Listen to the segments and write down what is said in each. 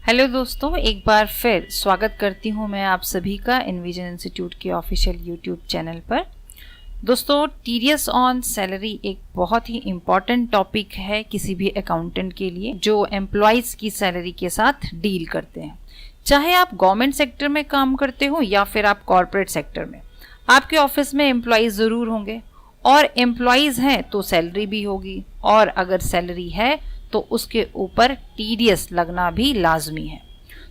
Hello दोस्तों, एक बार फिर स्वागत करती हूं मैं आप सभी का इनविजन इंस्टीट्यूट के ऑफिशियल यूट्यूब चैनल पर। दोस्तों, टीडीएस ऑन सैलरी एक बहुत ही इम्पॉर्टेंट टॉपिक है किसी भी अकाउंटेंट के लिए जो एम्प्लॉयज़ की सैलरी के साथ डील करते हैं। चाहे आप गवर्नमेंट सेक्टर में काम करते हो या फिर आप कॉरपोरेट सेक्टर में, आपके ऑफिस में एम्प्लॉयज़ ज़रूर होंगे और एम्प्लॉयज़ हैं तो सैलरी भी होगी, और अगर सैलरी है तो उसके ऊपर टीडीएस लगना भी लाजमी है।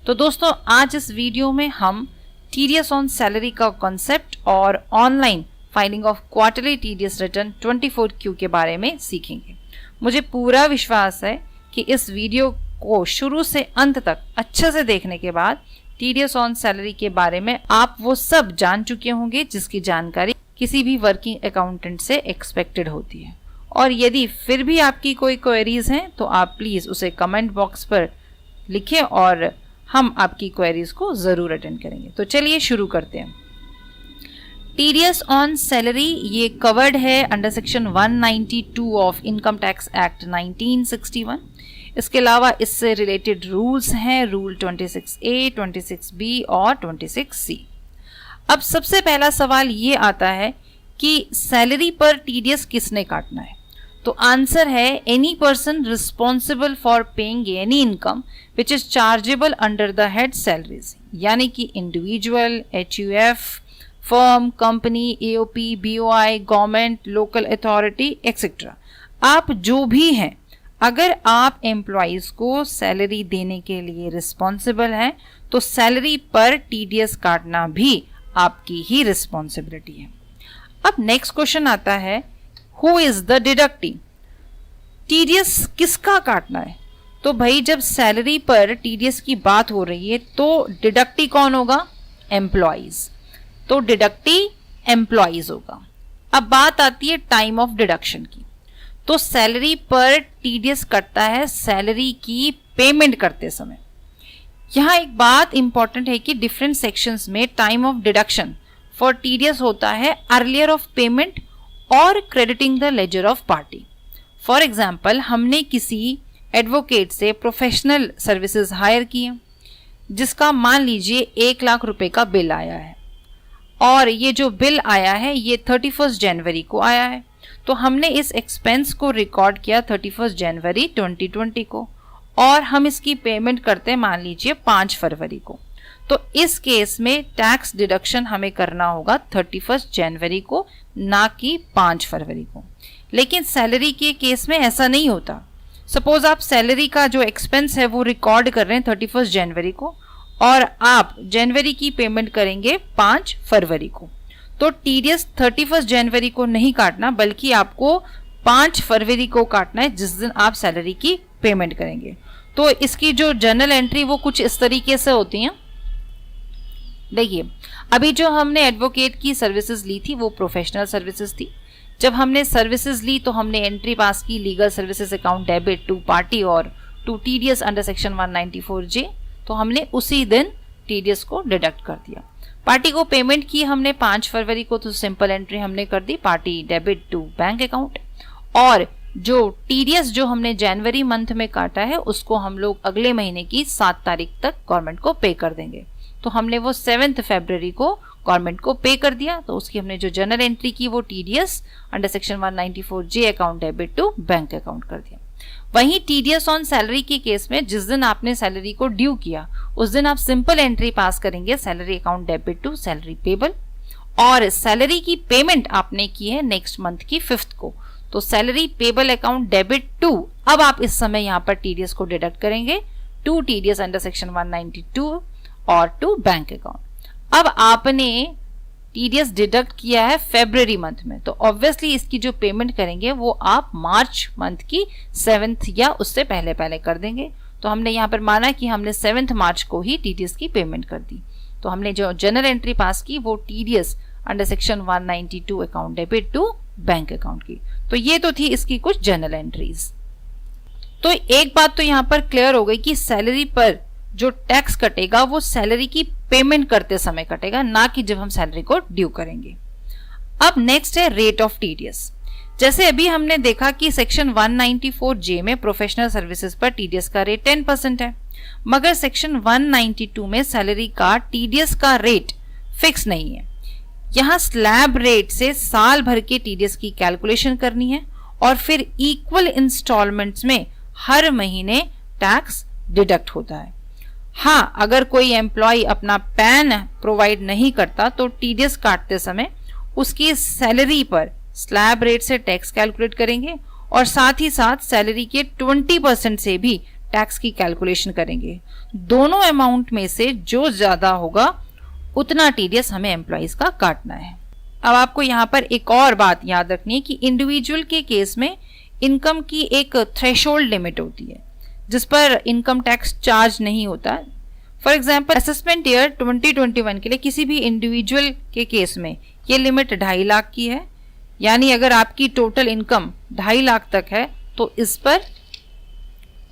तो दोस्तों, आज इस वीडियो में हम टीडीएस ऑन सैलरी का कॉन्सेप्ट और online filing of quarterly TDS return 24Q के बारे में सीखेंगे। मुझे पूरा विश्वास है कि इस वीडियो को शुरू से अंत तक अच्छे से देखने के बाद टीडीएस ऑन सैलरी के बारे में आप वो सब जान चुके होंगे जिसकी जानकारी किसी भी वर्किंग अकाउंटेंट से एक्सपेक्टेड होती है। और यदि फिर भी आपकी कोई क्वेरीज हैं तो आप प्लीज़ उसे कमेंट बॉक्स पर लिखें और हम आपकी क्वेरीज को ज़रूर अटेंड करेंगे। तो चलिए शुरू करते हैं। टीडीएस ऑन सैलरी ये कवर्ड है under section 192 of income tax act 1961। इसके अलावा इससे रिलेटेड रूल्स हैं रूल 26A, 26B और 26C। अब सबसे पहला सवाल ये आता है कि सैलरी पर टीडीएस किसने काटना है। तो आंसर है any person responsible for paying any income which is chargeable under the head salaries, यानी कि individual, HUF, firm, company, AOP, BOI, government, local authority etcetera. आप जो भी हैं, अगर आप एम्प्लॉयज को सैलरी देने के लिए रिस्पॉन्सिबल हैं तो सैलरी पर टीडीएस काटना भी आपकी ही रिस्पॉन्सिबिलिटी है। अब नेक्स्ट क्वेश्चन आता है, who is the deductee. TDS किसका काटना है? तो भाई, जब सैलरी पर टीडीएस की बात हो रही है तो डिडक्टी कौन होगा? एम्प्लॉयज। तो डिडक्टी एम्प्लॉयज होगा। अब बात आती है टाइम ऑफ डिडक्शन की। तो सैलरी पर टीडीएस कटता है सैलरी की पेमेंट करते समय। यहां एक बात इंपॉर्टेंट है कि डिफरेंट सेक्शंस में time of deduction for TDS होता है अर्लियर ऑफ पेमेंट और crediting the laser of party. For example, हमने किसी एडवोकेट से प्रोफेशनल सर्विसेज हायर किए जिसका मान लीजिए 1 लाख रुपए का बिल आया है, और ये जो बिल आया है ये 31 जनवरी को आया है। तो हमने इस एक्सपेंस को रिकॉर्ड किया 31 जनवरी 2020 को, और हम इसकी पेमेंट करते हैं मान लीजिए 5 फरवरी को। तो इस केस में टैक्स डिडक्शन हमें करना होगा 31 जनवरी को, ना कि 5 फरवरी को। लेकिन सैलरी के केस में ऐसा नहीं होता। सपोज आप सैलरी का जो एक्सपेंस है वो रिकॉर्ड कर रहे हैं 31 जनवरी को और आप जनवरी की पेमेंट करेंगे 5 फरवरी को, तो टीडीएस 31 जनवरी को नहीं काटना बल्कि आपको 5 फरवरी को काटना है, जिस दिन आप सैलरी की पेमेंट करेंगे। तो इसकी जो जर्नल एंट्री वो कुछ इस तरीके से होती है। देखिए, अभी जो हमने एडवोकेट की सर्विसेज ली थी वो प्रोफेशनल सर्विसेज थी। जब हमने सर्विसेज ली तो हमने एंट्री पास की legal services account debit to party और to TDS under section 194J। तो हमने उसी दिन टीडीएस को डिडक्ट कर दिया। पार्टी को पेमेंट की हमने 5 फरवरी को, तो सिंपल एंट्री हमने कर दी party debit to bank account. और जो टीडीएस जो हमने जनवरी मंथ में काटा है उसको हम लोग अगले महीने की 7 तारीख तक गवर्नमेंट को पे कर देंगे। तो हमने वो 7 फरवरी को गवर्नमेंट को पे कर दिया। तो उसकी हमने जो जनरल एंट्री की वो TDS under section 194J account debit to bank account कर दिया। वहीं टीडीएस ऑन सैलरी के केस में जिस दिन आपने सैलरी को ड्यू किया उस दिन आप सिंपल एंट्री पास करेंगे salary account debit to salary payable, और सैलरी की पेमेंट आपने की है नेक्स्ट मंथ की 5th को, तो salary payable account debit to, अब आप इस समय यहाँ पर टीडीएस को डिडक्ट करेंगे टू टीडीएस अंडर सेक्शन 192 और टू बैंक अकाउंट। अब आपने टीडीएस डिडक्ट किया है फरवरी मंथ में, तो ऑब्वियसली इसकी जो पेमेंट करेंगे वो आप मार्च मंथ की 7th या उससे पहले पहले कर देंगे। तो हमने यहाँ पर माना कि हमने 7 मार्च को ही टीडीएस की पेमेंट कर दी। तो हमने जो जनरल एंट्री पास की वो TDS under section 192 account debit to bank account की। तो ये तो थी इसकी कुछ जनरल एंट्रीज। तो एक बात तो यहाँ पर क्लियर हो गई कि सैलरी पर जो टैक्स कटेगा वो सैलरी की पेमेंट करते समय कटेगा, ना कि जब हम सैलरी को ड्यू करेंगे। अब नेक्स्ट है रेट ऑफ टीडीएस। जैसे अभी हमने देखा कि सेक्शन 194J में प्रोफेशनल सर्विसेज पर टीडीएस का रेट 10% है, मगर सेक्शन 192 में सैलरी का टीडीएस का रेट फिक्स नहीं है। यहाँ स्लैब रेट से साल भर के टीडीएस की कैलकुलेशन करनी है और फिर इक्वल इंस्टॉलमेंट्स में हर महीने टैक्स डिडक्ट होता है। हाँ, अगर कोई एम्प्लॉय अपना पैन प्रोवाइड नहीं करता तो टीडीएस काटते समय उसकी सैलरी पर स्लैब रेट से टैक्स कैलकुलेट करेंगे और साथ ही साथ सैलरी के 20% से भी टैक्स की कैलकुलेशन करेंगे। दोनों अमाउंट में से जो ज्यादा होगा उतना टीडीएस हमें एम्प्लॉइज का काटना है। अब आपको यहाँ पर एक और बात याद रखनी है कि इंडिविजुअल के केस में इनकम की एक थ्रेशोल्ड लिमिट होती है जिस पर इनकम टैक्स चार्ज नहीं होता। फॉर एग्जाम्पल असेसमेंट ईयर 2021 के लिए किसी भी इंडिविजुअल के केस में ये लिमिट 2.5 लाख की है, यानी अगर आपकी टोटल इनकम 2.5 लाख तक है तो इस पर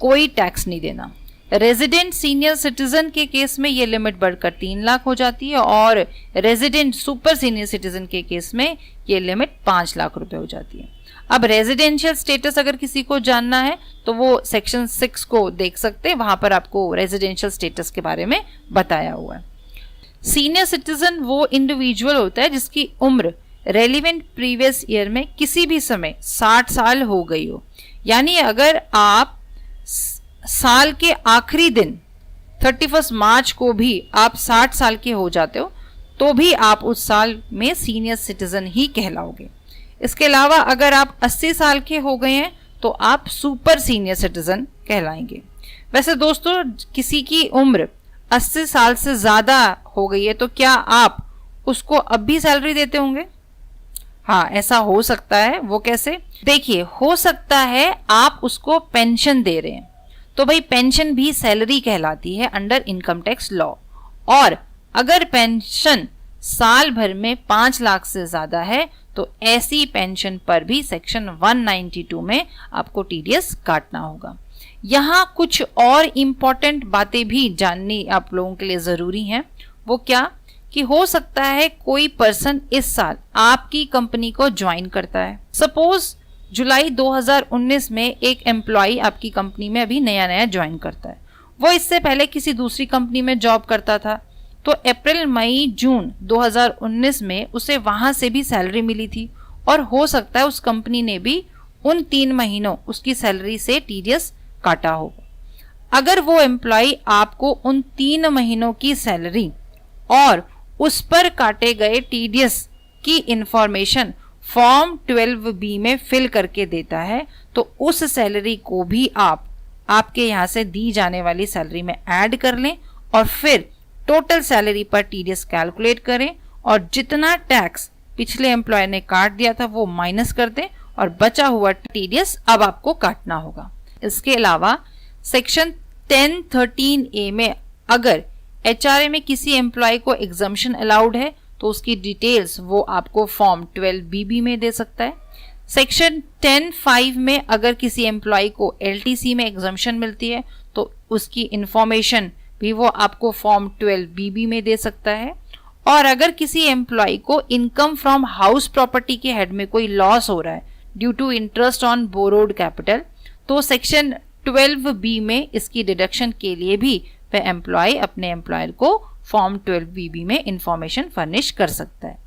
कोई टैक्स नहीं देना। रेजिडेंट सीनियर सिटीजन के केस में ये लिमिट बढ़कर 3 लाख हो जाती है और रेजिडेंट सुपर सीनियर सिटीजन के केस में ये लिमिट 5 लाख रुपए हो जाती है। अब रेजिडेंशियल स्टेटस अगर किसी को जानना है तो वो सेक्शन 6 को देख सकते हैं, वहां पर आपको रेजिडेंशियल स्टेटस के बारे में बताया हुआ है। सीनियर सिटीजन वो इंडिविजुअल होता है जिसकी उम्र रेलिवेंट प्रीवियस ईयर में किसी भी समय 60 साल हो गई हो, यानी अगर आप साल के आखिरी दिन 31 मार्च को भी आप 60 साल के हो जाते हो तो भी आप उस साल में सीनियर सिटीजन ही कहलाओगे। इसके अलावा अगर आप 80 साल के हो गए हैं तो आप सुपर सीनियर सिटीजन कहलाएंगे। वैसे दोस्तों, किसी की उम्र 80 साल से ज्यादा हो गई है तो क्या आप उसको अब भी सैलरी देते होंगे? हाँ, ऐसा हो सकता है। वो कैसे? देखिए, हो सकता है आप उसको पेंशन दे रहे हैं तो भाई पेंशन भी सैलरी कहलाती है अंडर इनकम टैक्स लॉ, और अगर पेंशन साल भर में 5 लाख से ज्यादा है तो ऐसी पेंशन पर भी सेक्शन 192 में आपको टीडीएस काटना होगा। यहाँ कुछ और इम्पोर्टेंट बातें भी जाननी आप लोगों के लिए जरूरी हैं। वो क्या कि हो सकता है कोई पर्सन इस साल आपकी कंपनी को ज्वाइन करता है। सपोज जुलाई 2019 में एक एम्प्लॉय आपकी कंपनी में अभी नया नया ज्वाइन करता है। वो इससे पहले किसी दूसरी कंपनी में जॉब करता था तो अप्रैल मई जून 2019 में उसे वहां से भी सैलरी मिली थी और हो सकता है उस कंपनी ने भी उन 3 महीनों उसकी सैलरी से टीडीएस काटा होगा। अगर वो एम्प्लॉय आपको उन 3 महीनों की सैलरी और उस पर काटे गए टीडीएस की इंफॉर्मेशन फॉर्म 12B में फिल करके देता है तो उस सैलरी को भी आप आपके यहाँ से दी जाने वाली सैलरी में ऐड कर लें और फिर टोटल सैलरी पर टीडीएस कैलकुलेट करें और जितना टैक्स पिछले एम्प्लॉय ने काट दिया था वो माइनस कर दें और बचा हुआ टीडीएस अब आपको काटना होगा। इसके अलावा सेक्शन 1013A में अगर एचआरए में किसी एम्प्लॉय को एग्जम्पशन अलाउड है तो उसकी डिटेल्स वो आपको फॉर्म 12BB में दे सकता है। सेक्शन 10(5) में अगर किसी एम्प्लॉय को एलटीसी में एग्जम्पशन मिलती है तो उसकी इंफॉर्मेशन भी वो आपको फॉर्म 12BB में दे सकता है। और अगर किसी एम्प्लॉय को इनकम फ्रॉम हाउस प्रॉपर्टी के हेड में कोई लॉस हो रहा है due to interest on borrowed capital तो सेक्शन 12B में इसकी डिडक्शन के लिए भी वह एम्प्लॉय अपने एम्प्लॉयर को फॉर्म 12BB में इंफॉर्मेशन फर्निश कर सकता है।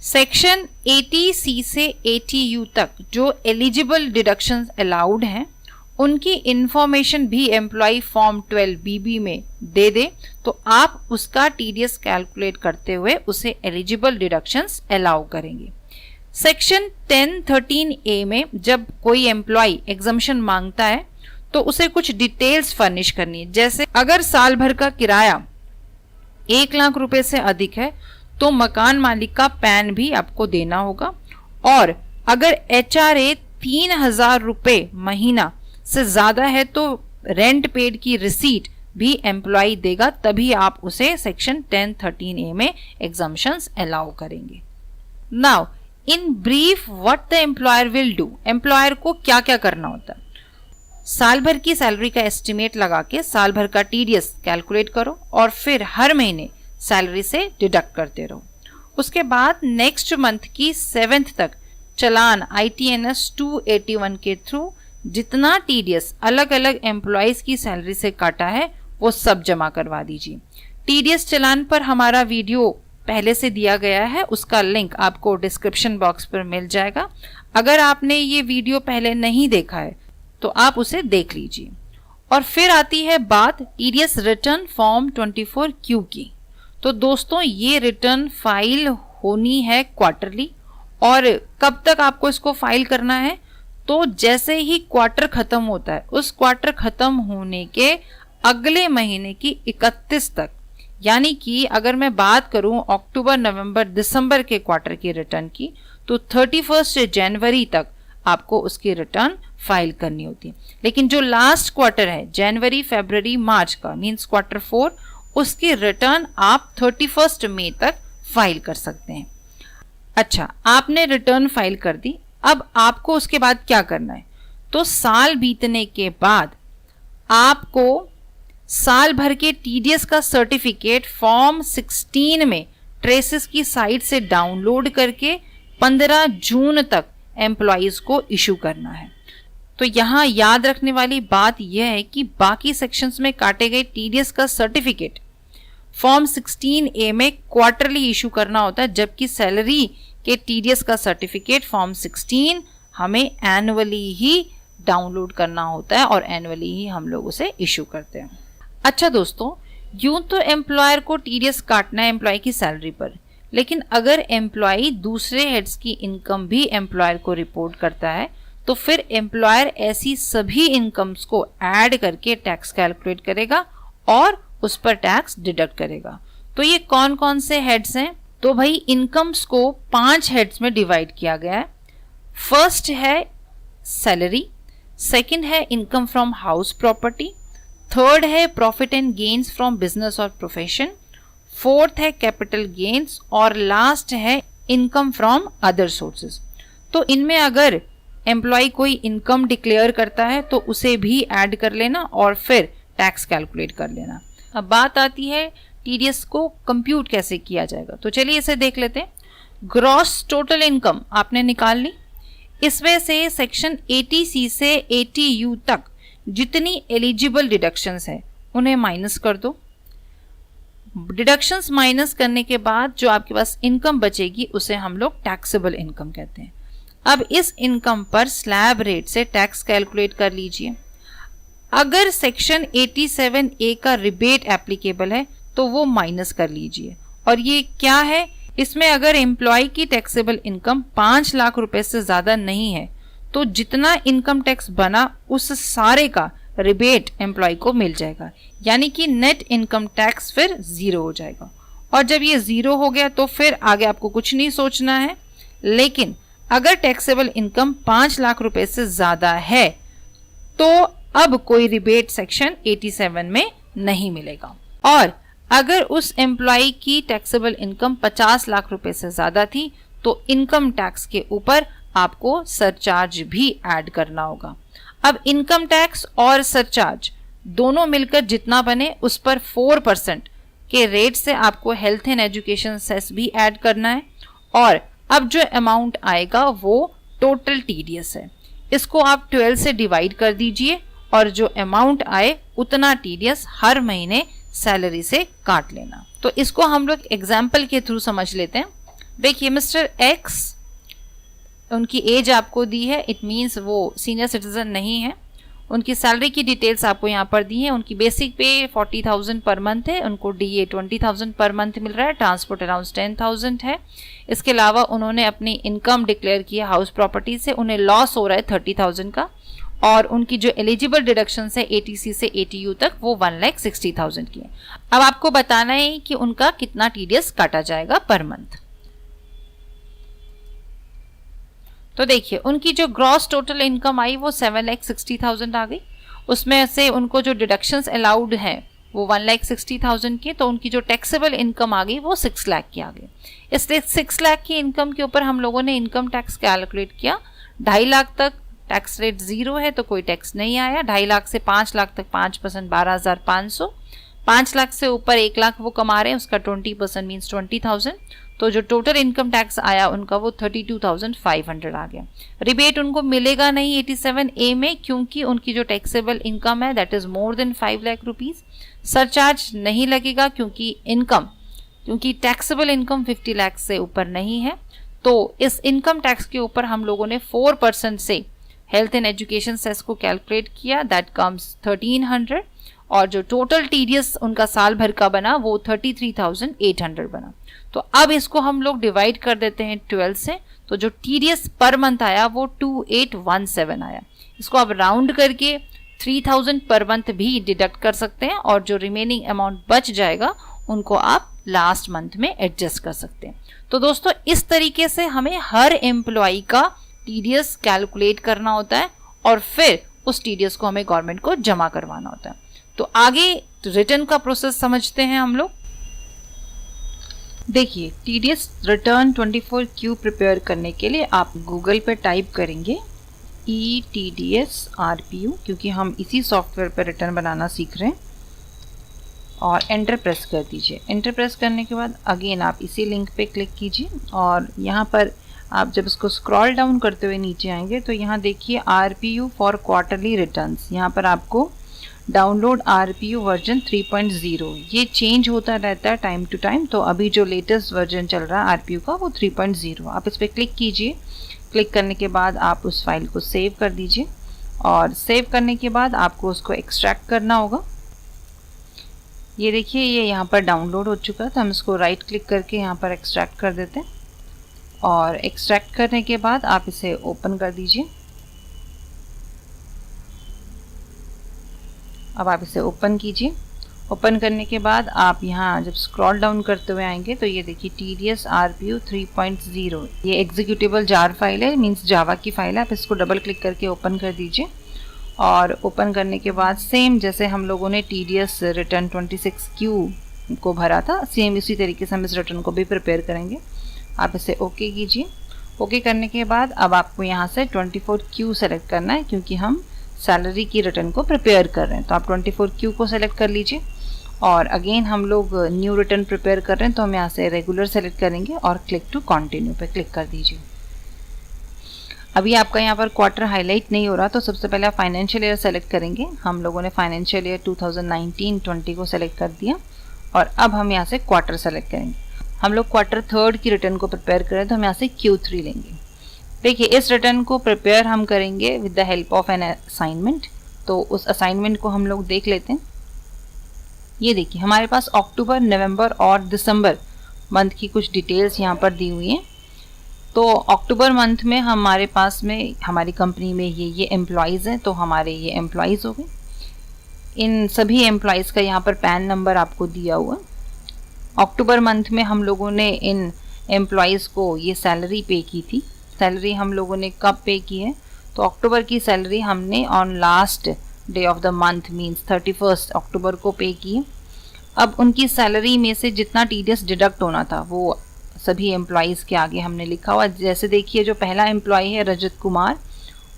सेक्शन 80C से 80U तक जो एलिजिबल डिडक्शंस अलाउड हैं उनकी इंफॉर्मेशन भी एम्प्लॉय फॉर्म 12BB में दे दे तो आप उसका टीडीएस कैलकुलेट करते हुए उसे एलिजिबल डिडक्शंस अलाउ करेंगे। सेक्शन 1013A में जब कोई एम्प्लॉय एग्जम्पशन मांगता है तो उसे कुछ डिटेल्स फर्निश करनी है, जैसे अगर साल भर का किराया 1 लाख रुपए से अधिक है तो मकान मालिक का पैन भी आपको देना होगा, और अगर एचआरए 3,000 रुपए महीना से ज्यादा है तो रेंट पेड की रिसीट भी एम्प्लॉय देगा, तभी आप उसे सेक्शन 1013A में एग्जम्पशंस अलाउ करेंगे। Now in brief what the employer will do, employer को क्या क्या करना होता है। साल भर की सैलरी का एस्टिमेट लगा के साल भर का टीडीएस कैलकुलेट करो और फिर हर महीने सैलरी से डिडक्ट करते रहो। उसके बाद नेक्स्ट मंथ की 7th तक चालान ITNS 281 के थ्रू जितना टीडीएस अलग अलग एम्प्लॉयज की सैलरी से काटा है वो सब जमा करवा दीजिए। टीडीएस चालान पर हमारा वीडियो पहले से दिया गया है, उसका लिंक आपको डिस्क्रिप्शन बॉक्स पर मिल जाएगा। अगर आपने ये वीडियो पहले नहीं देखा है तो आप उसे देख लीजिए। और फिर आती है बात टीडीएस रिटर्न फॉर्म 24Q की। तो दोस्तों ये रिटर्न फाइल होनी है क्वार्टरली। और कब तक आपको इसको फाइल करना है? तो जैसे ही क्वार्टर खत्म होता है उस क्वार्टर खत्म होने के अगले महीने की 31 तक, यानी कि अगर मैं बात करूं अक्टूबर, नवंबर, दिसंबर के क्वार्टर की रिटर्न की, तो 31 जनवरी तक आपको उसकी रिटर्न फाइल करनी होती है। लेकिन जो लास्ट क्वार्टर है जनवरी, फरवरी, मार्च का, मींस क्वार्टर 4, उसकी रिटर्न आप 31 मई तक फाइल कर सकते हैं। अच्छा, आपने रिटर्न फाइल कर दी। अब आपको उसके बाद क्या करना है? तो साल बीतने के बाद आपको साल भर के टीडीएस का सर्टिफिकेट फॉर्म 16 में ट्रेसेस की साइट से डाउनलोड करके 15 जून तक एम्प्लॉइज को इशू करना है। तो यहाँ याद रखने वाली बात यह है कि बाकी सेक्शंस में काटे गए टीडीएस का सर्टिफिकेट फॉर्म 16A में क्वार्टरली इशू करना होता है, जबकि सैलरी के टीडीएस का सर्टिफिकेट फॉर्म 16 हमें एनुअली ही डाउनलोड करना होता है और एनुअली ही हम लोग उसे इशू करते हैं। अच्छा दोस्तों, यूं तो एम्प्लॉयर को टीडीएस काटना है एम्प्लॉय की सैलरी पर, लेकिन अगर एम्प्लॉय दूसरे हेड्स की इनकम भी एम्प्लॉयर को रिपोर्ट करता है तो फिर एम्प्लॉयर ऐसी सभी इनकम्स को ऐड करके टैक्स कैलकुलेट करेगा और उस पर टैक्स डिडक्ट करेगा। तो ये कौन कौन से हेड्स हैं? तो भाई इनकम्स को 5 हेड्स में डिवाइड किया गया है। फर्स्ट है सैलरी, सेकंड है income from house property, third है profit and gains from business और प्रोफेशन, फोर्थ है कैपिटल गेन्स और लास्ट है इनकम फ्रॉम अदर सोर्सेज। तो इनमें अगर एम्प्लॉय कोई इनकम डिक्लेयर करता है तो उसे भी ऐड कर लेना और फिर टैक्स कैलकुलेट कर लेना। अब बात आती है टीडीएस को कंप्यूट कैसे किया जाएगा। तो चलिए इसे देख लेते हैं। ग्रॉस टोटल इनकम आपने निकाल ली। इसमें से सेक्शन 80C से 80U तक जितनी एलिजिबल डिडक्शंस है उन्हें माइनस कर दो। डिडक्शंस माइनस करने के बाद जो आपके पास इनकम बचेगी उसे हम लोग टैक्सेबल इनकम कहते हैं। अब इस इनकम पर स्लैब रेट से टैक्स कैलकुलेट कर लीजिए। अगर सेक्शन 87A का रिबेट एप्लीकेबल है तो वो माइनस कर लीजिए। और ये क्या है? इसमें अगर एम्प्लॉय की टैक्सेबल इनकम 5 लाख रुपए से ज्यादा नहीं है तो जितना इनकम टैक्स बना उस सारे का रिबेट एम्प्लॉय को मिल जाएगा, यानी कि नेट इनकम टैक्स फिर 0 हो जाएगा। और जब ये 0 हो गया तो फिर आगे आपको कुछ नहीं सोचना है। लेकिन अगर टैक्सेबल इनकम 5 लाख रुपए से ज्यादा है तो अब कोई रिबेट सेक्शन 87 में नहीं मिलेगा। और अगर उस एम्प्लॉय की टैक्सेबल इनकम 50 लाख रुपए से ज्यादा थी तो इनकम टैक्स के ऊपर आपको सरचार्ज भी ऐड करना होगा। अब इनकम टैक्स और सरचार्ज दोनों मिलकर जितना बने उस पर 4% के रेट से आपको हेल्थ एंड एजुकेशन सेस भी ऐड करना है। और अब जो अमाउंट आएगा वो टोटल टीडीएस है, इसको आप 12 से डिवाइड कर दीजिए और जो अमाउंट आए उतना टीडीएस हर महीने सैलरी से काट लेना। तो इसको हम लोग एग्जाम्पल के थ्रू समझ लेते हैं। देखिए मिस्टर एक्स, उनकी एज आपको दी है, इट मीन्स वो सीनियर सिटीजन नहीं है। उनकी सैलरी की डिटेल्स आपको यहाँ पर दी है। उनकी बेसिक पे 40,000 पर मंथ है, उनको डीए 20,000 पर मंथ मिल रहा है, ट्रांसपोर्ट अराउंड 10,000 है। इसके अलावा उन्होंने अपनी इनकम डिक्लेयर की है हाउस प्रॉपर्टी से, उन्हें लॉस हो रहा है 30,000 का। और उनकी जो एलिजिबल डिडक्शन है 80C से 80U तक वो 1,60,000 की है। अब आपको बताना है कि उनका कितना टीडीएस काटा जाएगा पर मंथ। तो देखिए उनकी जो ग्रॉस टोटल इनकम आई वो 7,60,000 आ गई। उसमें से उनको जो डिडक्शंस अलाउड हैं वो 1,60,000 की, तो उनकी जो टैक्सेबल इनकम आ गई वो 6 लाख की आ गई। इसलिए 6 लाख की इनकम के ऊपर हम लोगों ने इनकम टैक्स कैलकुलेट किया। 2.5 लाख तक टैक्स रेट 0 है तो कोई टैक्स नहीं आया। 2.5 लाख से 5 लाख तक 5% 12,500। 5 लाख से ऊपर 1 लाख वो कमा रहे हैं, उसका 20% मीन्स 20,000। तो जो टोटल इनकम टैक्स आया उनका वो 32,500 आ गया। रिबेट उनको मिलेगा नहीं 87A में, क्योंकि उनकी जो टैक्सेबल इनकम है that is more than 5 lakh rupees. Surcharge नहीं लगेगा क्योंकि टैक्सेबल इनकम 50 लाख से ऊपर नहीं है। तो इस इनकम टैक्स के ऊपर हम लोगों ने 4% से हेल्थ एंड एजुकेशन सेस को कैलकुलेट किया, दैट कम्स 1300, और जो टोटल टीडीएस उनका साल भर का बना वो 33,800 बना। तो अब इसको हम लोग डिवाइड कर देते हैं 12 से, तो जो टीडीएस पर मंथ आया वो 2817 आया। इसको आप राउंड करके 3000 पर मंथ भी डिडक्ट कर सकते हैं, और जो रिमेनिंग अमाउंट बच जाएगा उनको आप लास्ट मंथ में एडजस्ट कर सकते हैं। तो दोस्तों इस तरीके से हमें हर एम्प्लॉय का टीडीएस कैलकुलेट करना होता है, और फिर उस टीडीएस को हमें गवर्नमेंट को जमा करवाना होता है। तो आगे रिटर्न का प्रोसेस समझते हैं हम लोग। देखिए, टीडीएस रिटर्न 24Q प्रिपेयर करने के लिए आप गूगल पे टाइप करेंगे ETDS RPU, क्योंकि हम इसी सॉफ्टवेयर पर रिटर्न बनाना सीख रहे हैं, और एंटर प्रेस कर दीजिए। एंटर प्रेस करने के बाद अगेन आप इसी लिंक पे क्लिक कीजिए, और यहाँ पर आप जब इसको स्क्रॉल डाउन करते हुए नीचे आएंगे तो यहाँ देखिए RPU फॉर क्वार्टरली रिटर्न्स, यहाँ पर आपको डाउनलोड RPU वर्जन 3.0, ये चेंज होता रहता है टाइम टू टाइम। तो अभी जो लेटेस्ट वर्जन चल रहा है RPU का वो 3.0, आप इस पर क्लिक कीजिए। क्लिक करने के बाद आप उस फाइल को सेव कर दीजिए, और सेव करने के बाद आपको उसको एक्सट्रैक्ट करना होगा। ये देखिए, ये यहाँ पर डाउनलोड हो चुका है, तो हम इसको राइट क्लिक करके यहाँ पर एक्सट्रैक्ट कर देते हैं, और एक्सट्रैक्ट करने के बाद आप इसे ओपन कर दीजिए। अब आप इसे ओपन कीजिए। ओपन करने के बाद आप यहाँ जब स्क्रॉल डाउन करते हुए आएंगे तो ये देखिए TDS RPU 3.0, ये एग्जीक्यूटेबल जार फाइल है, मीन्स जावा की फाइल है। आप इसको डबल क्लिक करके ओपन कर दीजिए, और ओपन करने के बाद सेम जैसे हम लोगों ने TDS रिटर्न 26Q को भरा था, सेम इसी तरीके से हम इस रिटर्न को भी प्रिपेयर करेंगे। आप इसे ओके कीजिए। ओके करने के बाद अब आपको यहाँ से 24Q सेलेक्ट करना है, क्योंकि हम सैलरी की रिटर्न को प्रिपेयर कर रहे हैं। तो आप 24Q को सेलेक्ट कर लीजिए, और अगेन हम लोग न्यू रिटर्न प्रिपेयर कर रहे हैं, तो हम यहाँ से रेगुलर सेलेक्ट करेंगे और क्लिक टू कंटिन्यू पे क्लिक कर दीजिए। अभी आपका यहाँ पर क्वार्टर हाईलाइट नहीं हो रहा, तो सबसे पहले आप फाइनेंशियल ईयर सेलेक्ट करेंगे। हम लोगों ने फाइनेंशियल ईयर 2019-20 को सेलेक्ट कर दिया, और अब हम यहाँ से क्वार्टर सेलेक्ट करेंगे। हम लोग क्वार्टर थर्ड की रिटर्न को प्रिपेयर करें, तो हम यहाँ से Q3 लेंगे। देखिए, इस रिटर्न को प्रिपेयर हम करेंगे with the help of an assignment. तो उस असाइनमेंट को हम लोग देख लेते हैं। ये देखिए, हमारे पास अक्टूबर, नवंबर और दिसंबर मंथ की कुछ डिटेल्स यहाँ पर दी हुई हैं। तो अक्टूबर मंथ में हमारे पास में हमारी कंपनी में ये एम्प्लॉयज़ हैं, तो हमारे ये एम्प्लॉयज़ हो गए। इन सभी एम्प्लॉयज़ का यहाँ पर पैन नंबर आपको दिया हुआ है। अक्टूबर मंथ में हम लोगों ने इन एम्प्लॉयज़ को ये सैलरी पे की थी। सैलरी हम लोगों ने कब पे की है, तो अक्टूबर की सैलरी हमने on last day of the month means 31 अक्टूबर को पे की है। अब उनकी सैलरी में से जितना TDS डिडक्ट होना था वो सभी एम्प्लॉयज़ के आगे हमने लिखा हुआ। जैसे देखिए, जो पहला एम्प्लॉय है रजत कुमार,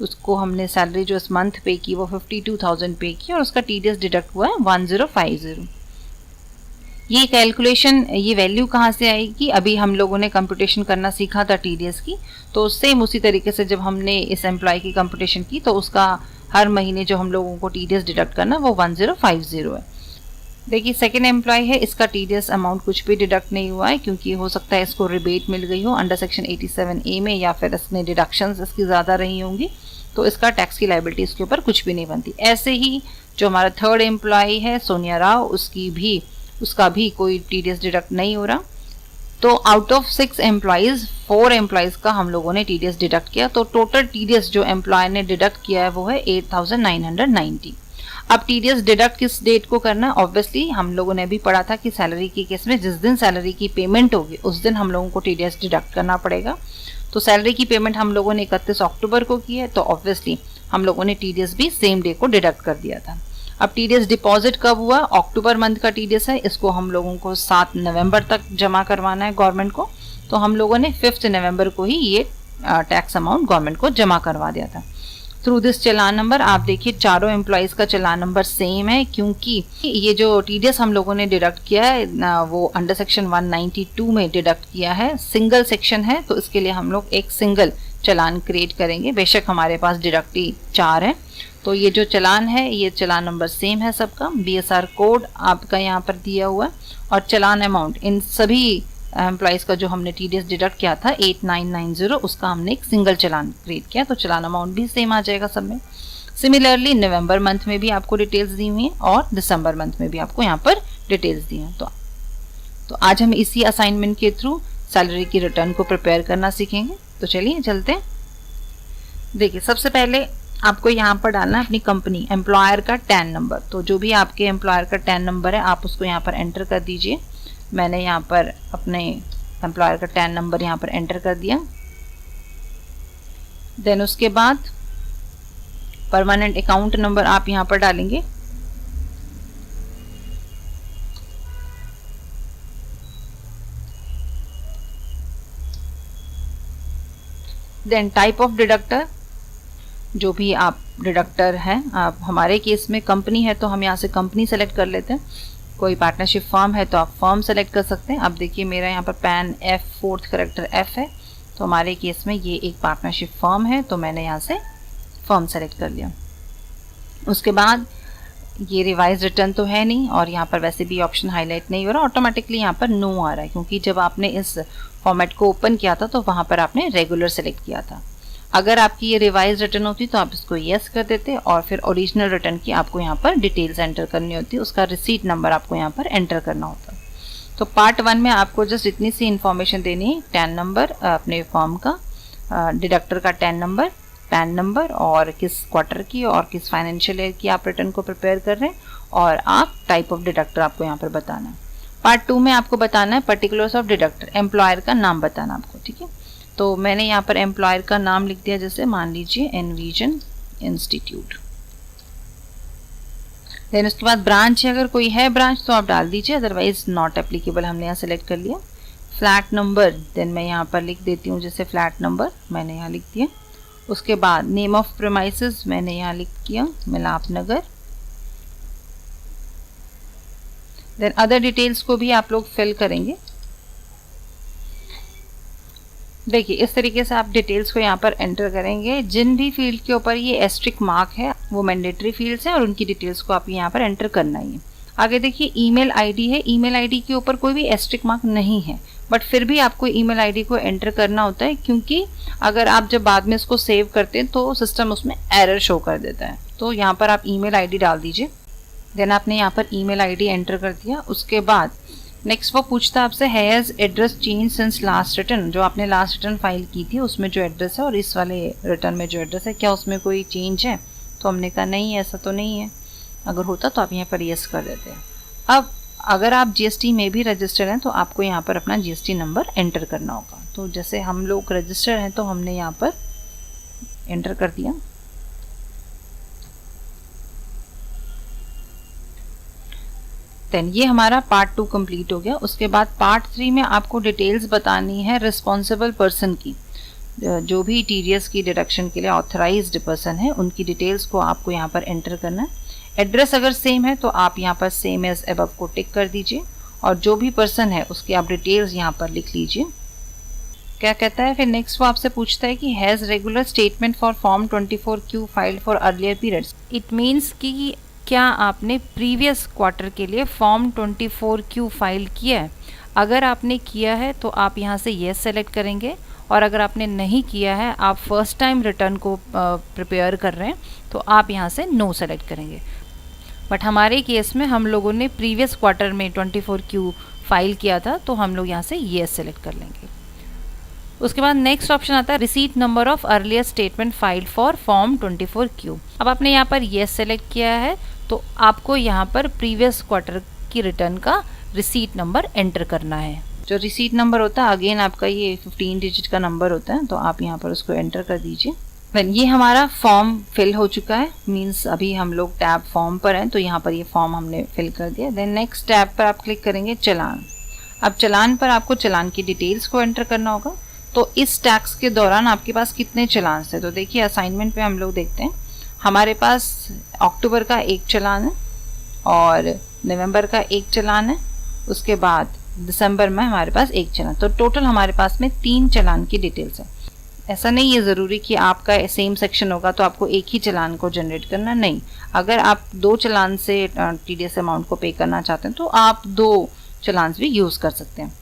उसको हमने सैलरी जो इस मंथ पे की वो 52,000 पे की, और उसका TDS डिडक्ट हुआ है 1050। ये कैलकुलेशन, ये वैल्यू कहाँ से आएगी? अभी हम लोगों ने कंप्यूटेशन करना सीखा था TDS की, तो सेम उसी तरीके से जब हमने इस एम्प्लॉय की कंप्यूटेशन की तो उसका हर महीने जो हम लोगों को TDS डिडक्ट करना वो 1050 है। देखिए, सेकेंड एम्प्लॉय है, इसका TDS अमाउंट कुछ भी डिडक्ट नहीं हुआ है, क्योंकि हो सकता है इसको रिबेट मिल गई हो अंडर सेक्शन 87A में, या फिर इसमें डिडक्शंस इसकी ज़्यादा रही होंगी, तो इसका टैक्स की लायबिलिटी इसके ऊपर कुछ भी नहीं बनती। ऐसे ही जो हमारा थर्ड एम्प्लॉय है सोनिया राव, उसका भी कोई TDS डिडक्ट नहीं हो रहा। तो आउट ऑफ 6 एम्प्लॉयज़ 4 एम्प्लॉयज़ का हम लोगों ने TDS डिडक्ट किया, तो टोटल TDS जो एम्प्लॉय ने डिडक्ट किया है वो है 8,990। अब TDS डिडक्ट किस डेट को करना है? ऑब्वियसली हम लोगों ने भी पढ़ा था कि सैलरी के केस में जिस दिन सैलरी की पेमेंट होगी उस दिन हम लोगों को TDS डिडक्ट करना पड़ेगा। तो सैलरी की पेमेंट हम लोगों ने 31 अक्टूबर को की है, तो ऑब्वियसली हम लोगों ने TDS भी सेम डे को डिडक्ट कर दिया था। अब TDS डिपॉजिट कब हुआ? अक्टूबर मंथ का TDS है, इसको हम लोगों को 7 नवंबर तक जमा करवाना है गवर्नमेंट को, तो हम लोगों ने 5 नवंबर को ही ये टैक्स अमाउंट गवर्नमेंट को जमा करवा दिया था। Through this challan number. आप देखिए चारों एम्प्लॉयज़ का चलान नंबर सेम है, क्योंकि ये जो टीडीएस हम लोगों ने डिडक्ट किया है ना, वो अंडर सेक्शन 192 में डिडक्ट किया है। सिंगल सेक्शन है तो इसके लिए हम लोग एक सिंगल चलान क्रिएट करेंगे। बेशक हमारे पास डिडक्टी 4 है, तो ये जो चलान है ये चलान नंबर सेम है सबका। बीएसआर कोड आपका यहाँ पर दिया हुआ है और चलान अमाउंट इन सभी एम्प्लॉयज़ का जो हमने टीडीएस डिडक्ट किया था 8990, उसका हमने एक सिंगल चलान क्रिएट किया, तो चलान अमाउंट भी सेम आ जाएगा सब में। सिमिलरली नवंबर मंथ में भी आपको डिटेल्स दी हुई हैं और दिसंबर मंथ में भी आपको यहाँ पर डिटेल्स दी हैं। तो आज हम इसी असाइनमेंट के थ्रू सैलरी की रिटर्न को प्रिपेयर करना सीखेंगे। तो चलिए चलते हैं। देखिए सबसे पहले आपको यहाँ पर डालना है अपनी कंपनी एम्प्लॉयर का टैन नंबर। तो जो भी आपके एम्प्लॉयर का टैन नंबर है आप उसको यहाँ पर एंटर कर दीजिए। मैंने यहाँ पर अपने एम्प्लॉयर का टैन नंबर यहाँ पर एंटर कर दिया। देन उसके बाद परमानेंट अकाउंट नंबर आप यहाँ पर डालेंगे। देन टाइप ऑफ डिडक्टर, जो भी आप डिडक्टर हैं, आप हमारे केस में कंपनी है तो हम यहाँ से कंपनी सेलेक्ट कर लेते हैं। कोई पार्टनरशिप फर्म है तो आप फर्म सेलेक्ट कर सकते हैं। अब देखिए मेरा यहाँ पर pan F 4th character F है, तो हमारे केस में ये एक पार्टनरशिप फर्म है, तो मैंने यहाँ से फर्म सेलेक्ट कर लिया। उसके बाद ये रिवाइज रिटर्न तो है नहीं और यहाँ पर वैसे भी ऑप्शन हाईलाइट नहीं हो रहा, ऑटोमेटिकली यहाँ पर नो आ रहा है, क्योंकि जब आपने इस फॉर्मेट को ओपन किया था तो वहाँ पर आपने रेगुलर सेलेक्ट किया था। अगर आपकी ये रिवाइज रिटर्न होती तो आप इसको यस कर देते और फिर ओरिजिनल रिटर्न की आपको यहाँ पर डिटेल्स एंटर करनी होती, उसका रिसीट नंबर आपको यहाँ पर एंटर करना होता। तो पार्ट 1 में आपको जस्ट इतनी सी इन्फॉर्मेशन देनी है, टैन नंबर अपने फॉर्म का, डिडक्टर का टैन नंबर, पैन नंबर और किस क्वार्टर की और किस फाइनेंशियल ईयर की आप रिटर्न को प्रिपेयर कर रहे हैं, और आप टाइप ऑफ डिडक्टर आपको यहाँ पर बताना है। पार्ट 2 में आपको बताना है पर्टिकुलर्स ऑफ डिडक्टर, एम्प्लॉयर का नाम बताना आपको, ठीक है। तो मैंने यहाँ पर एम्प्लॉयर का नाम लिख दिया, जैसे मान लीजिए एनविजन इंस्टीट्यूट। देन उसके बाद ब्रांच है, अगर कोई है ब्रांच तो आप डाल दीजिए, अदरवाइज नॉट एप्लीकेबल हमने यहाँ सेलेक्ट कर लिया। फ्लैट नंबर, देन मैं यहाँ पर लिख देती हूँ जैसे फ्लैट नंबर मैंने यहाँ लिख दिया। उसके बाद नेम ऑफ प्रेमाइसेस मैंने यहाँ लिख दिया मिलाप नगर। देन अदर डिटेल्स को भी आप लोग फिल करेंगे। देखिए इस तरीके से आप डिटेल्स को यहाँ पर एंटर करेंगे। जिन भी फील्ड के ऊपर ये एस्ट्रिक मार्क है वो मैंडेटरी फील्ड्स हैं और उनकी डिटेल्स को आप यहाँ पर एंटर करना ही है। आगे देखिए ईमेल आईडी है, ईमेल आईडी के ऊपर कोई भी एस्ट्रिक मार्क नहीं है, बट फिर भी आपको ईमेल आईडी को एंटर करना होता है, क्योंकि अगर आप जब बाद में इसको सेव करते हैं तो सिस्टम उसमें एरर शो कर देता है। तो यहाँ पर आप ईमेल आईडी डाल दीजिए। देन आपने यहाँ पर ईमेल आईडी एंटर कर दिया। उसके बाद नेक्स्ट वो पूछता है आपसे has address change since last return, जो आपने लास्ट रिटर्न फाइल की थी उसमें जो एड्रेस है और इस वाले रिटर्न में जो एड्रेस है क्या उसमें कोई चेंज है। तो हमने कहा नहीं ऐसा तो नहीं है, अगर होता तो आप यहाँ पर यस कर देते हैं। अब अगर आप जीएसटी में भी रजिस्टर हैं तो आपको यहाँ पर अपना जीएसटी नंबर एंटर करना होगा। तो जैसे हम लोग रजिस्टर हैं तो हमने यहाँ पर एंटर कर दिया। देन ये हमारा पार्ट 2 कंप्लीट हो गया। उसके बाद पार्ट 3 में आपको डिटेल्स बतानी है रिस्पॉन्सिबल पर्सन की, जो भी टीडीएस की डिडक्शन के लिए ऑथराइज्ड पर्सन है उनकी डिटेल्स को आपको यहाँ पर एंटर करना है। एड्रेस अगर सेम है तो आप यहाँ पर सेम एज अबव को टिक कर दीजिए और जो भी पर्सन है उसकी आप डिटेल्स यहाँ पर लिख लीजिए। क्या कहता है फिर नेक्स्ट वो आपसे पूछता है कि has regular statement for form 24Q filed for earlier periods. It means कि क्या आपने प्रीवियस क्वार्टर के लिए फॉर्म 24Q फाइल किया है। अगर आपने किया है तो आप यहाँ से येस सेलेक्ट करेंगे, और अगर आपने नहीं किया है, आप फर्स्ट टाइम रिटर्न को प्रिपेयर कर रहे हैं, तो आप यहाँ से नो सेलेक्ट करेंगे। बट हमारे केस में हम लोगों ने प्रीवियस क्वार्टर में 24Q फाइल किया था तो हम लोग यहाँ से येस सेलेक्ट कर लेंगे। उसके बाद नेक्स्ट ऑप्शन आता है receipt number of earlier statement filed for form 24Q। अब आपने यहाँ पर येस सेलेक्ट किया है तो आपको यहाँ पर प्रीवियस क्वार्टर की रिटर्न का रिसीट नंबर एंटर करना है। जो रिसीट नंबर होता है अगेन आपका ये 15 डिजिट का नंबर होता है, तो आप यहाँ पर उसको एंटर कर दीजिए। देन ये हमारा फॉर्म फिल हो चुका है, मींस अभी हम लोग टैब फॉर्म पर हैं तो यहाँ पर ये फॉर्म हमने फिल कर दिया। देन नेक्स्ट टैब पर आप क्लिक करेंगे चलान। अब चलान पर आपको चलान की डिटेल्स को एंटर करना होगा। तो इस टैक्स के दौरान आपके पास कितने चालान थे। तो देखिए असाइनमेंट पे हम लोग देखते हैं, हमारे पास अक्टूबर का एक चालान है और नवंबर का एक चालान है, उसके बाद दिसंबर में हमारे पास एक चालान, तो टोटल हमारे पास में 3 चालान की डिटेल्स है। ऐसा नहीं है ज़रूरी कि आपका सेम सेक्शन होगा तो आपको एक ही चालान को जनरेट करना, नहीं। अगर आप 2 चालान से TDS अमाउंट को पे करना चाहते हैं तो आप 2 चालान भी यूज़ कर सकते हैं।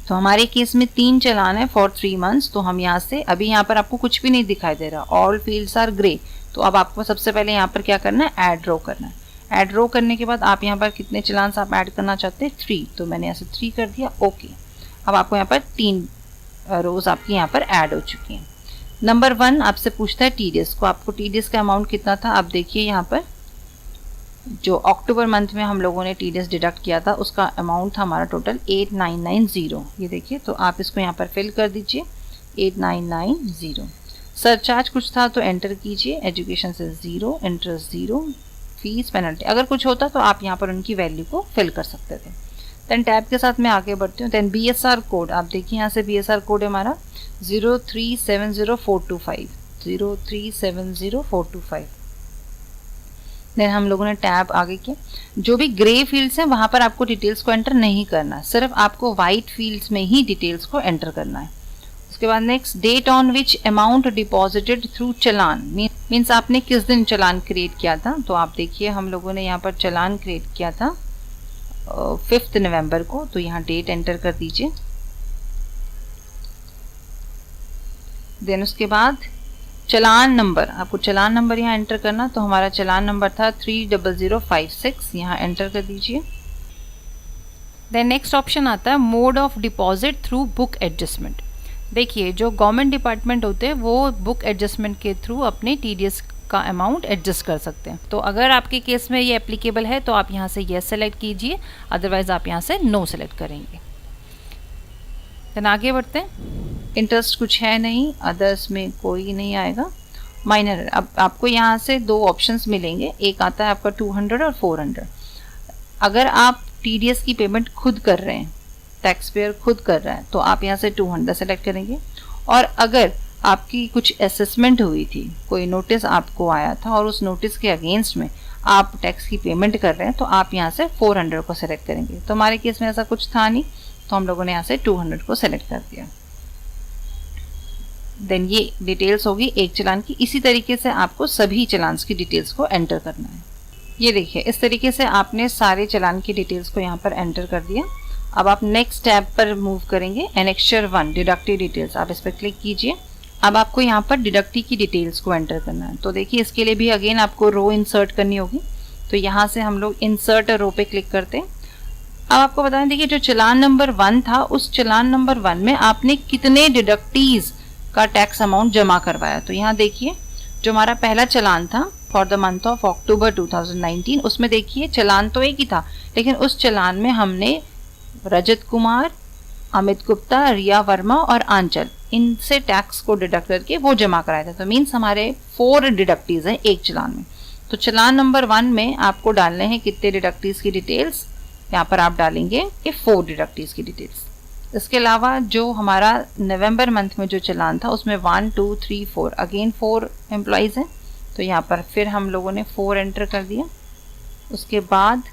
तो हमारे केस में 3 चालान है फॉर 3 मंथ्स। तो हम यहाँ से अभी यहाँ पर आपको कुछ भी नहीं दिखाई दे रहा, ऑल फील्ड्स आर ग्रे। तो अब आपको सबसे पहले यहाँ पर क्या करना है, ऐड रो करना है। ऐड रो करने के बाद आप यहाँ पर कितने चालान आप ऐड करना चाहते हैं, 3। तो मैंने यहाँ से 3 कर दिया, ओके। अब आपको यहाँ पर 3 रोज आपकी यहाँ पर ऐड हो चुकी हैं। नंबर 1 आपसे पूछता है TDS को, आपको TDS का अमाउंट कितना था। आप देखिए यहाँ पर जो अक्टूबर मंथ में हम लोगों ने TDS डिडक्ट किया था उसका अमाउंट था हमारा टोटल 8990। ये देखिए, तो आप इसको यहाँ पर फिल कर दीजिए 8990। सरचार्ज कुछ था तो एंटर कीजिए, एजुकेशन से 0, इंटरेस्ट 0, फीस पेनल्टी अगर कुछ होता तो आप यहाँ पर उनकी वैल्यू को फिल कर सकते थे। देन टैब के साथ मैं आगे बढ़ती हूँ। देन BSR कोड, आप देखिए यहाँ से BSR कोड है हमारा 0370425, 0370425। देन हम लोगों ने टैब आगे किया। जो भी ग्रे फील्ड्स हैं वहाँ पर आपको डिटेल्स को एंटर नहीं करना, सिर्फ आपको वाइट फील्ड्स में ही डिटेल्स को एंटर करना है। उसके बाद next, date on which amount deposited through challan, means आपने किस दिन चलान क्रिएट किया था। तो आप देखिए हम लोगों ने यहाँ पर चलान क्रिएट किया था 5 नवंबर को, तो यहाँ डेट एंटर कर दीजिए। देन उसके बाद चलान नंबर, आपको चलान नंबर यहाँ एंटर करना, तो हमारा चलान नंबर था 30056, यहाँ एंटर कर दीजिए। देन नेक्स्ट ऑप्शन आता है mode of deposit through book adjustment. देखिए जो गवर्नमेंट डिपार्टमेंट होते हैं वो बुक एडजस्टमेंट के थ्रू अपने TDS का अमाउंट एडजस्ट कर सकते हैं। तो अगर आपके केस में ये एप्लीकेबल है तो आप यहाँ से येस सेलेक्ट कीजिए, अदरवाइज आप यहाँ से नो सेलेक्ट करेंगे। देन आगे बढ़ते हैं। इंटरेस्ट कुछ है नहीं, अदर्स में कोई नहीं आएगा, माइनर। अब आपको यहाँ से 2 ऑप्शंस मिलेंगे, एक आता है आपका 200 और 400। अगर आप TDS की पेमेंट खुद कर रहे हैं, टैक्स पेयर खुद कर रहा है, तो आप यहाँ से 200 सेलेक्ट करेंगे। और अगर आपकी कुछ असेसमेंट हुई थी, कोई नोटिस आपको आया था और उस नोटिस के अगेंस्ट में आप टैक्स की पेमेंट कर रहे हैं, तो आप यहाँ से 400 को सेलेक्ट करेंगे। तो हमारे केस में ऐसा कुछ था नहीं, तो हम लोगों ने यहाँ से 200 को सेलेक्ट कर दिया। देन ये डिटेल्स होगी एक चालान की। इसी तरीके से आपको सभी चालान की डिटेल्स को एंटर करना है। ये देखिए इस तरीके से आपने सारे चालान की डिटेल्स को यहाँ पर एंटर कर दिया। अब आप नेक्स्ट टैब पर मूव करेंगे, एनेक्चर 1 डिडक्टिव डिटेल्स, आप इस पर क्लिक कीजिए। अब आपको यहाँ पर डिडक्टिव की डिटेल्स को एंटर करना है। तो देखिए इसके लिए भी अगेन आपको रो इंसर्ट करनी होगी, तो यहाँ से हम लोग इंसर्ट रो पे क्लिक करते हैं। अब आपको बताएं, देखिए जो चालान नंबर 1 था उस चालान नंबर 1 में आपने कितने डिडक्टीज का टैक्स अमाउंट जमा करवाया। तो यहाँ देखिए जो हमारा पहला चालान था for the month of October 2019, उसमें देखिए चालान तो एक ही था, लेकिन उस चालान में हमने रजत कुमार, अमित गुप्ता, रिया वर्मा और आंचल, इनसे टैक्स को डिडक्ट करके वो जमा कराया था। तो मीन्स हमारे 4 डिडक्टीज हैं एक चालान में। तो चालान नंबर 1 में आपको डालने हैं कितने डिडक्टीज की डिटेल्स, यहाँ पर आप डालेंगे कि 4 डिडक्टीज की डिटेल्स। इसके अलावा जो हमारा नवंबर मंथ में जो चालान था उसमें 1 2 3 4 अगेन 4 एम्प्लॉयज़ हैं, तो यहाँ पर फिर हम लोगों ने 4 एंटर कर दिया। उसके बाद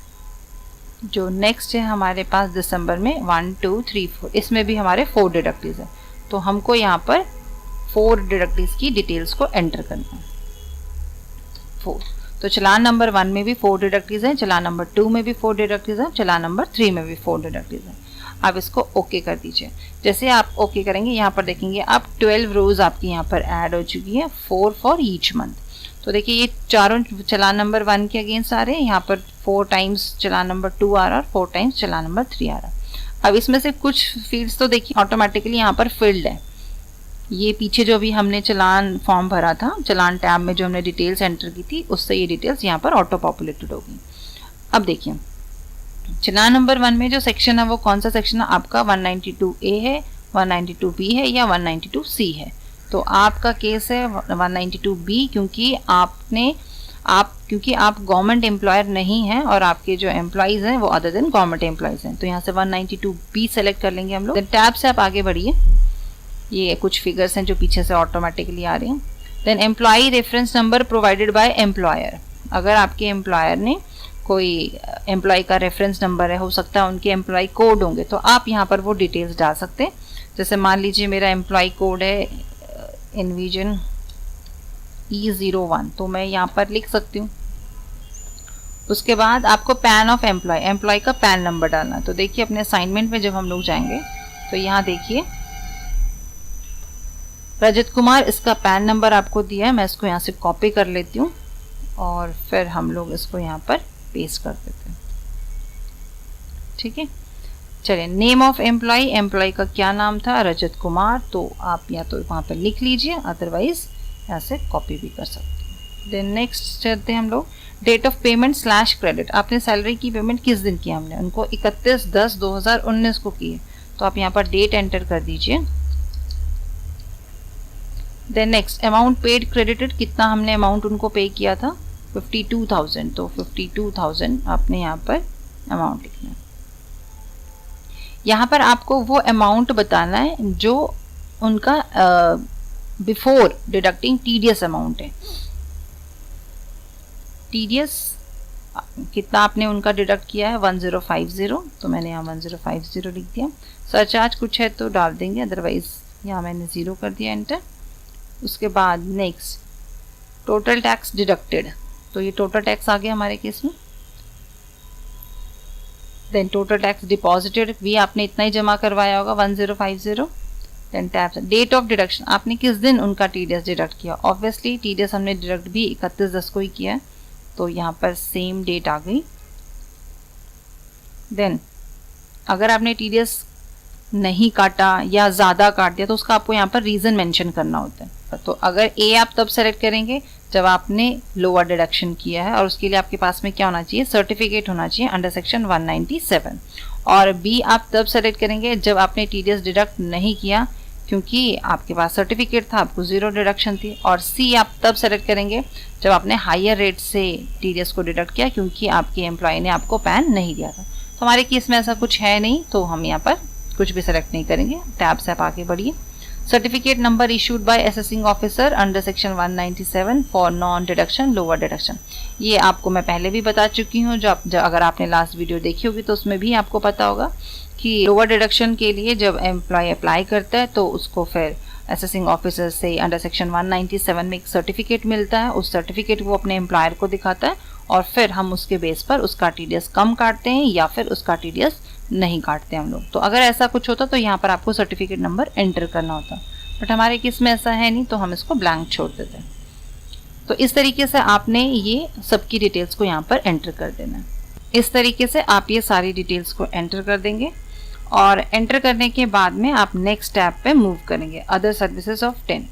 जो नेक्स्ट है हमारे पास दिसंबर में 1 2 3 4, इसमें भी हमारे 4 डिडक्टीज हैं, तो हमको यहाँ पर 4 डिडक्टीज की डिटेल्स को एंटर करना है 4। तो चालान नंबर 1 में भी 4 डिडक्टीज हैं, चालान नंबर 2 में भी 4 डिडक्टीज हैं, चालान नंबर 3 में भी 4 डिडक्टीज हैं। आप इसको ओके कर दीजिए। जैसे आप ओके करेंगे यहाँ पर देखेंगे आप 12 रोज आपकी यहाँ पर ऐड हो चुकी है, 4 फॉर ईच मंथ। तो देखिए ये चारों चालान नंबर 1 के अगेंस्ट आ रहे हैं, यहाँ पर 4 टाइम्स चालान नंबर 2 आ रहा है और 4 टाइम्स चालान नंबर 3 आ रहा है। अब इसमें से कुछ फील्ड्स तो देखिए ऑटोमेटिकली यहाँ पर फिल्ड है। ये पीछे जो भी हमने चालान फॉर्म भरा था, चालान टैब में जो हमने डिटेल्स एंटर की थी, उससे ये डिटेल्स यहाँ पर ऑटो पॉपुलेटेड होगी। अब देखिए चालान नंबर 1 में जो सेक्शन है वो कौन सा सेक्शन है आपका, 192A है, 192B है या 192C है। तो आपका केस है 192B, क्योंकि आप गवर्नमेंट एम्प्लॉयर नहीं हैं और आपके जो एम्प्लॉयज़ हैं वो अदर देन गवर्नमेंट एम्प्लॉयज़ हैं। तो यहाँ से 192B सेलेक्ट कर लेंगे हम लोग। टैब से आप आगे बढ़िए। ये कुछ फिगर्स हैं जो पीछे से ऑटोमेटिकली आ रही हैं। Then employ reference number provided by employer, अगर आपके एम्प्लॉयर ने कोई एम्प्लॉय का रेफरेंस नंबर है, हो सकता है उनके एम्प्लॉय कोड होंगे, तो आप यहाँ पर वो डिटेल्स डाल सकते हैं। जैसे मान लीजिए मेरा एम्प्लॉय कोड है इनविजन E01, तो मैं यहाँ पर लिख सकती हूँ। उसके बाद आपको पैन ऑफ एम्प्लॉय का पैन नंबर डालना। तो देखिए अपने असाइनमेंट में जब हम लोग जाएंगे तो यहाँ देखिए रजत कुमार, इसका पैन नंबर आपको दिया है। मैं इसको यहाँ से कॉपी कर लेती हूँ और फिर हम लोग इसको यहाँ पर पेस्ट कर देते हैं। ठीक है, चलिए नेम ऑफ एम्प्लॉय का क्या नाम था, रजत कुमार, तो आप या तो वहाँ पर लिख लीजिए, अदरवाइज यहाँ से कॉपी भी कर सकते हैं। देन नेक्स्ट चलते हैं हम लोग डेट ऑफ पेमेंट / क्रेडिट। आपने सैलरी की पेमेंट किस दिन किया, हमने उनको 31/10/2019 को की है, तो आप यहाँ पर डेट एंटर कर दीजिए। Then next amount paid credited, कितना हमने अमाउंट उनको पे किया था, 52,000, तो 52,000 आपने यहाँ पर अमाउंट लिखना है। यहाँ पर आपको वो अमाउंट बताना है जो उनका बिफोर डिडक्टिंग टीडीएस अमाउंट है। टीडीएस कितना आपने उनका डिडक्ट किया है, 1050, तो मैंने यहाँ 1050 लिख दिया। सरचार्ज कुछ है तो डाल देंगे, अदरवाइज यहाँ मैंने 0 कर दिया, एंटर। उसके बाद नेक्स्ट टोटल टैक्स डिडक्टेड, तो ये टोटल टैक्स आ गया हमारे केस में। देन टोटल टैक्स डिपॉजिटेड भी आपने इतना ही जमा करवाया होगा, 1050। Then tax date of deduction, आपने किस दिन उनका टीडीएस डिडक्ट किया। ऑब्वियसली टीडीएस हमने डिडक्ट भी 31/10 को ही किया है, तो यहाँ पर सेम डेट आ गई। देन अगर आपने टीडीएस नहीं काटा या ज़्यादा काट दिया तो उसका आपको यहाँ पर रीज़न मेंशन करना होता है। तो अगर ए आप तब सेलेक्ट करेंगे जब आपने लोअर डिडक्शन किया है, और उसके लिए आपके पास में क्या होना चाहिए, सर्टिफिकेट होना चाहिए अंडर सेक्शन 197। और बी आप तब सेलेक्ट करेंगे जब आपने टीडीएस डिडक्ट नहीं किया, क्योंकि आपके पास सर्टिफिकेट था, आपको 0 डिडक्शन थी। और सी आप तब सेलेक्ट करेंगे जब आपने हायर रेट से टीडीएस को डिडक्ट किया, क्योंकि आपके एम्प्लॉय ने आपको पैन नहीं दिया था। तो हमारे केस में ऐसा कुछ है नहीं, तो हम यहाँ पर कुछ भी सेलेक्ट नहीं करेंगे। टैब से आप आगे बढ़िए। Certificate number issued by assessing officer under section 197 for non deduction lower deduction, ये आपको मैं पहले भी बता चुकी हूँ। जो अगर आपने लास्ट वीडियो देखी होगी तो उसमें भी आपको पता होगा कि लोअर डिडक्शन के लिए जब एम्प्लॉय अप्लाई करता है तो उसको फिर असेसिंग ऑफिसर से अंडर सेक्शन 197 में एक सर्टिफिकेट मिलता है। उस सर्टिफिकेट वो अपने एम्प्लॉयर को दिखाता है और फिर हम उसके बेस पर उसका टीडीएस कम काटते हैं या फिर उसका टीडीएस नहीं काटते हम लोग। तो अगर ऐसा कुछ होता तो यहाँ पर आपको सर्टिफिकेट नंबर एंटर करना होता, बट हमारे केस में ऐसा है नहीं, तो हम इसको ब्लैंक छोड़ देते हैं। तो इस तरीके से आपने ये सबकी डिटेल्स को यहाँ पर एंटर कर देना है। इस तरीके से आप ये सारी डिटेल्स को एंटर कर देंगे और एंटर करने के बाद में आप नेक्स्ट टैब पे मूव करेंगे, अदर सर्विसेज ऑफ 10।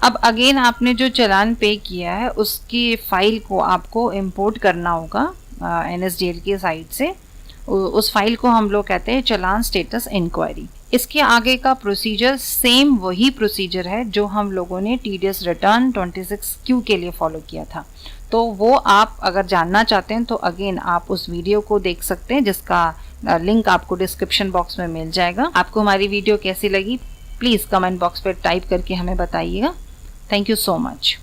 अब अगेन आपने जो चालान पे किया है उसकी फाइल को आपको इंपोर्ट करना होगा NSDL की साइट से। उस फाइल को हम लोग कहते हैं चालान स्टेटस इंक्वायरी। इसके आगे का प्रोसीजर सेम वही प्रोसीजर है जो हम लोगों ने TDS रिटर्न 26Q के लिए फॉलो किया था। तो वो आप अगर जानना चाहते हैं तो अगेन आप उस वीडियो को देख सकते हैं, जिसका लिंक आपको डिस्क्रिप्शन बॉक्स में मिल जाएगा। आपको हमारी वीडियो कैसी लगी प्लीज़ कमेंट बॉक्स पर टाइप करके हमें बताइएगा। Thank you so much.